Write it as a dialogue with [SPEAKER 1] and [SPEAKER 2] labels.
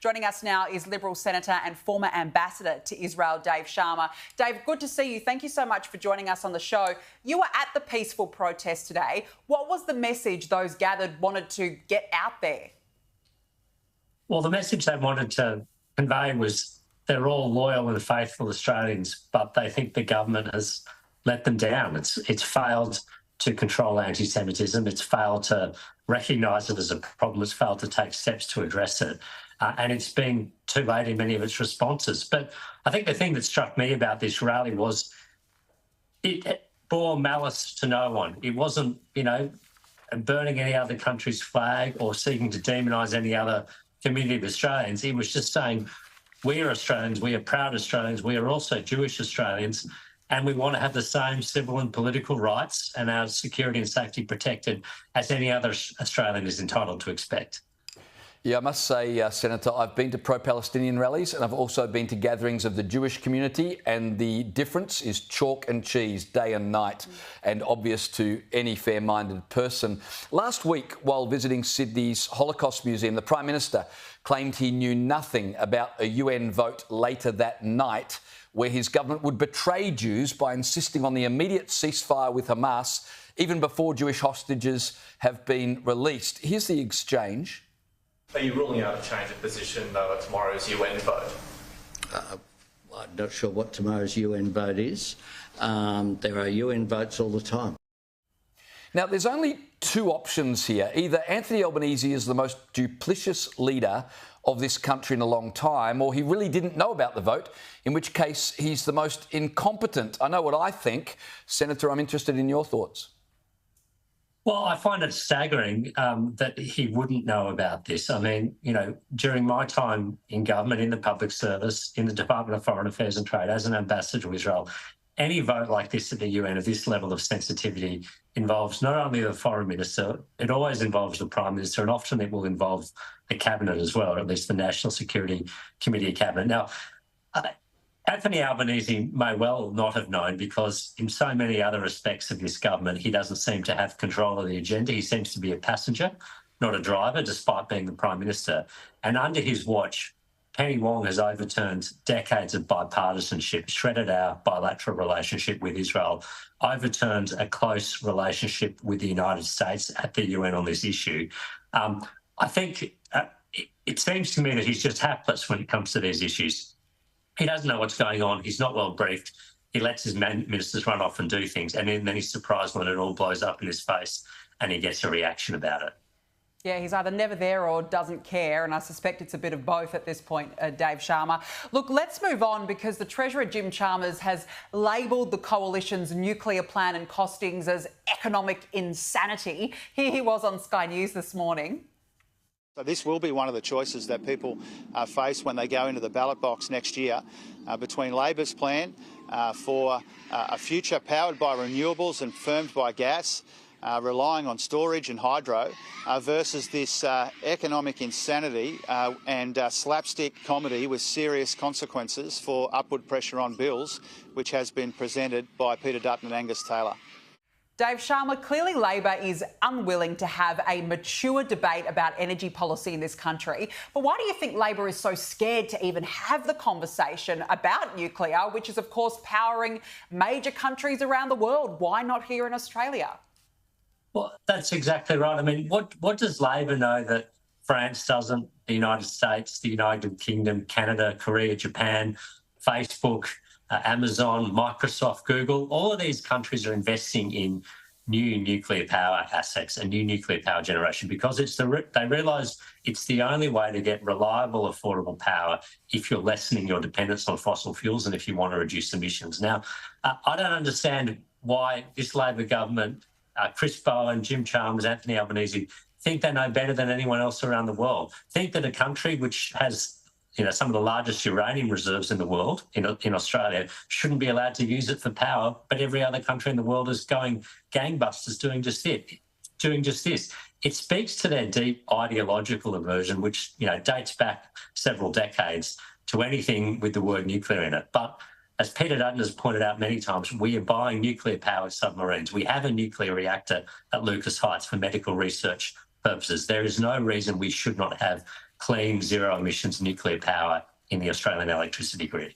[SPEAKER 1] Joining us now is Liberal Senator and former Ambassador to Israel, Dave Sharma. Dave, good to see you. Thank you so much for joining us on the show. You were at the peaceful protest today. What was the message those gathered wanted to get out there?
[SPEAKER 2] Well, the message they wanted to convey was they're all loyal and faithful Australians, but they think the government has let them down. It's failed to control anti-Semitism. It's failed to recognise it as a problem. It's failed to take steps to address it. And it's been too late in many of its responses. But I think the thing that struck me about this rally was it bore malice to no one. It wasn't, burning any other country's flag or seeking to demonise any other community of Australians. He was just saying, we are Australians, we are proud Australians, we are also Jewish Australians, and we want to have the same civil and political rights and our security and safety protected as any other Australian is entitled to expect.
[SPEAKER 3] Yeah, I must say, Senator, I've been to pro-Palestinian rallies and I've also been to gatherings of the Jewish community, and the difference is chalk and cheese, day and night, and obvious to any fair-minded person. Last week, while visiting Sydney's Holocaust Museum, the Prime Minister claimed he knew nothing about a UN vote later that night where his government would betray Jews by insisting on the immediate ceasefire with Hamas, even before Jewish hostages have been released. Here's the exchange.
[SPEAKER 4] Are you ruling out a change of position at tomorrow's UN vote?
[SPEAKER 5] I'm not sure what tomorrow's UN vote is. There are UN votes all the time.
[SPEAKER 3] Now, there's only two options here. Either Anthony Albanese is the most duplicitous leader of this country in a long time, or he really didn't know about the vote, in which case he's the most incompetent. I know what I think. Senator, I'm interested in your thoughts.
[SPEAKER 2] Well, I find it staggering that he wouldn't know about this. I mean, during my time in government, in the public service, in the Department of Foreign Affairs and Trade, as an ambassador to Israel, any vote like this at the UN of this level of sensitivity involves not only the foreign minister, it always involves the prime minister, and often it will involve the cabinet as well, or at least the National Security Committee cabinet. Now, Anthony Albanese may well not have known, because in so many other aspects of this government, he doesn't seem to have control of the agenda. He seems to be a passenger, not a driver, despite being the Prime Minister. And under his watch, Penny Wong has overturned decades of bipartisanship, shredded our bilateral relationship with Israel, overturned a close relationship with the United States at the UN on this issue. I think it seems to me that he's just hapless when it comes to these issues. He doesn't know what's going on. He's not well briefed. He lets his ministers run off and do things, and then he's surprised when it all blows up in his face and he gets a reaction about it.
[SPEAKER 1] Yeah, he's either never there or doesn't care, and I suspect it's a bit of both at this point, Dave Sharma. Look, let's move on, because the Treasurer, Jim Chalmers, has labelled the coalition's nuclear plan and costings as economic insanity. Here he was on Sky News this morning.
[SPEAKER 6] So this will be one of the choices that people face when they go into the ballot box next year, between Labor's plan for a future powered by renewables and firmed by gas, relying on storage and hydro, versus this economic insanity and slapstick comedy with serious consequences for upward pressure on bills, which has been presented by Peter Dutton and Angus Taylor.
[SPEAKER 1] Dave Sharma, clearly Labor is unwilling to have a mature debate about energy policy in this country. But why do you think Labor is so scared to even have the conversation about nuclear, which is, of course, powering major countries around the world? Why not here in Australia?
[SPEAKER 2] Well, that's exactly right. I mean, what does Labor know that France doesn't, the United States, the United Kingdom, Canada, Korea, Japan, Facebook, Amazon, Microsoft, Google, all of these countries are investing in new nuclear power assets and new nuclear power generation, because they realise it's the only way to get reliable, affordable power if you're lessening your dependence on fossil fuels and if you want to reduce emissions. Now, I don't understand why this Labor government, Chris Bowen, Jim Chalmers, Anthony Albanese, think they know better than anyone else around the world, think that a country which has some of the largest uranium reserves in the world, in Australia, shouldn't be allowed to use it for power, but every other country in the world is going gangbusters doing just this. It speaks to their deep ideological aversion, which dates back several decades, to anything with the word nuclear in it. But as Peter Dutton has pointed out many times, we are buying nuclear-powered submarines. We have a nuclear reactor at Lucas Heights for medical research purposes. There is no reason we should not have clean, zero emissions nuclear power in the Australian electricity grid.